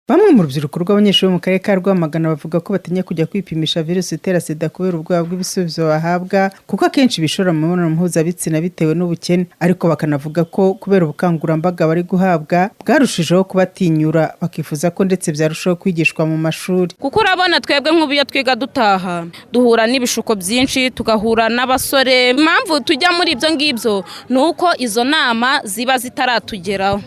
Bamwe mu rubyiruko rw'abanyeshuri mu karere ka Rwamagana bavuga ko batinya kujya kwipimisha virusi itera sida kubera ubwoba bw'ibisubizo bahabwa kuko akenshi bishora mu mibonano mpuzabitsina bitewe n'ubukene, ariko bakanavuga ko kubera ubukangurambaga bari guhabwa bwarushijeho kubatinyura, bakifuza ko ndetse byarushaho kwigishwa mu mashuri. Kuko urabona twebwe nk'ubiyo twiga dutaha duhura n'ibishuko byinshi, tugahura n'abasore. Impamvu tujya muri ibyo ngibyo ni uko izo nama ziba zitaratugeraho.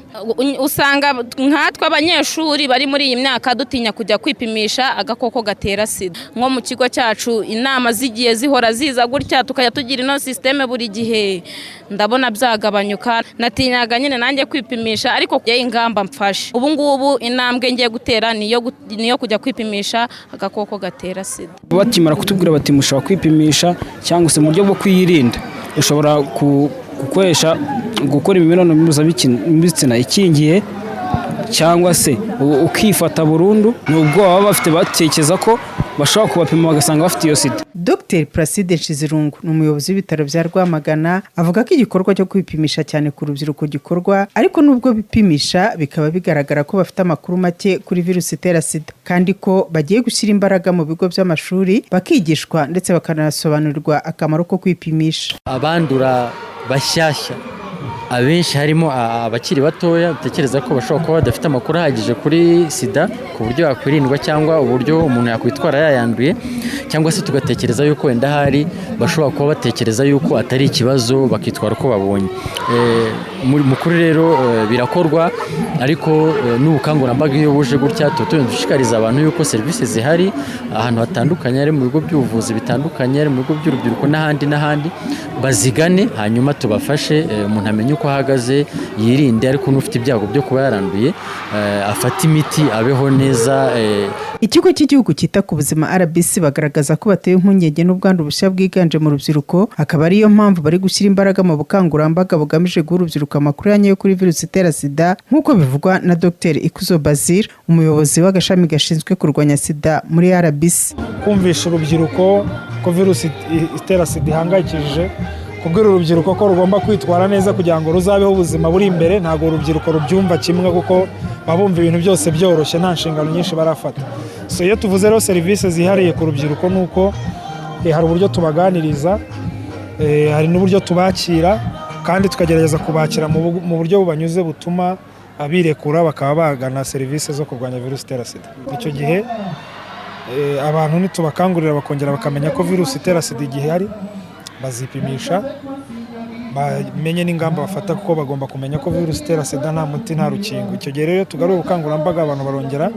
Usanga nkatwe abanyeshuri bari muri iyi myaka dutinya kujya kwipimisha agakoko gatera sida. Nko mu kigo cyacu inama zigiye zihora ziza gutya tukajya tugira ino systeme buri gihe, ndabona byagabanyuka. Natinyaga nyine nanjye kwipimisha, ariko ingamba mfashe ubu ngubu intambwe ngiye gutera niyo kujya kwipimisha agakoko gatera sida. Bakimara kutubwira bati mushobora kwipimisha cyangwa se mu buryo bwo kwiyirinda ushobora gukoresha gukora imibonano mpuzabitsina ikingiye cyangwa se ukifata burundu, nubwo baba bafite batekereza ko bashobora kubapima bagasanga bafite iyo sida. Dr Placide Nshizirungu ni umuyobozi w'ibitaro bya Rwamagana, avuga ko igikorwa cyo kwipimisha cyane ku rubyiruko gikorwa, ariko nubwo bipimisha bikaba bigaragara ko bafite amakuru make kuri virusi itera sida, kandi ko bagiye gushyira imbaraga mu bigo by'amashuri bakigishwa ndetse bakanasobanurirwa akamaro ko kwipimisha. Abandura bashyashya abenshi harimo abakiri batoya batekereza ko bashobora kuba badafite amakuru ahagije kuri sida ku buryo yakwirindwa cyangwa uburyo umuntu yakwitwara yayanduye, cyangwa se tugatekereza yuko wenda hari bashobora kuba batekereza yuko atari ikibazo bakitwara uko babonye. Mukuru rero birakorwa, ariko n'ubukangurambaga iyo buje gutya dushishikariza abantu yuko serivisi zihari ahantu hatandukanye, ari mu bigo by'ubuvuzi bitandukanye, ari mu bigo by'urubyiruko n'ahandi bazigane, hanyuma tubafashe umuntu amenye uko ahagaze, yirinde, ariko n'ufite ibyago byo kuba yaranduye afata imiti abeho neza. Ikigo cy'igihugu cyita ku buzima RBC bagaragaza ko bateye impungenge n'ubwandu bushya bwiganje mu rubyiruko, akaba ariyo mpamvu bari gushyira imbaraga mu bukangurambaga bugamije guha urubyiruko amakuru yanyu kuri virusi itera sida, nk'uko bivugwa na Dr Ikuzo Basile, umuyobozi w'agashami gashinzwe kurwanya sida muri RBC. Kumvisha urubyiruko ko virusi itera sida ihangayikishije, kubwira urubyiruko ko rugomba kwitwara neza kugira ngo ruzabeho ubuzima buri imbere. Ntabwo urubyiruko rubyumva kimwe kuko babumva ibintu byose byoroshye, nta nshingano nyinshi barafata. So iyo tuvuze rero serivisi zihariye ku rubyiruko nuko hari uburyo tubaganiriza, hari n'uburyo tubakira, kandi tukagerageza kubakira mu buryo bubanyuze butuma abirekura bakaba bagana serivisi zo kurwanya virusi itera sida. Icyo gihe abantu nitubakangurira bakongera bakamenya ko virusi itera sida igihari, bazipimisha, bamenye n'ingamba bafata kuko bagomba kumenya ko virusi itera sida nta muti nta rukingo. Icyo gihe rero tugarura ubukangurambaga, abantu barongera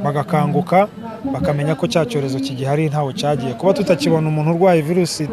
bagakanguka bakamenya ko cya cyorezo kigihari ntaho cyagiye. Kuba tutakibona umuntu urwaye virusi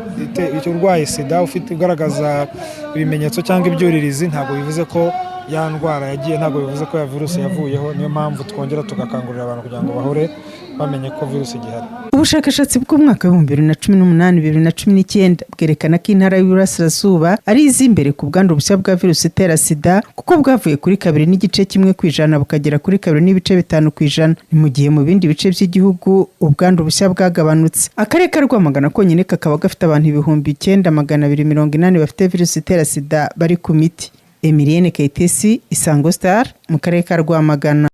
urwaye sida ufite ugaragaza ibimenyetso cyangwa ibyuririzi, ntabwo bivuze ko ya ndwara yagiye, ntabwo bivuze ko ya virusi yavuyeho. Niyo mpamvu twongera tugakangurira abantu kugira ngo bahore bamenye ko virusi igihari. Ubushakashatsi bw'umwaka wa 2018-2019 bwerekana ko intara y'Iburasirazuba ari iz'imbere ku bwandu bushya bwa virusi itera sida, kuko bwavuye kuri 2.1% bukagera kuri 2.5%, ni mu gihe mu bindi bice by'igihugu ubwandu bushya bwagabanutse. Akarere ka Rwamagana konyine kakaba gafite abantu 9,280 bafite virusi itera sida bari ku miti. Emilienne Kayitesi, Isango Star, mu karere ka Rwamagana.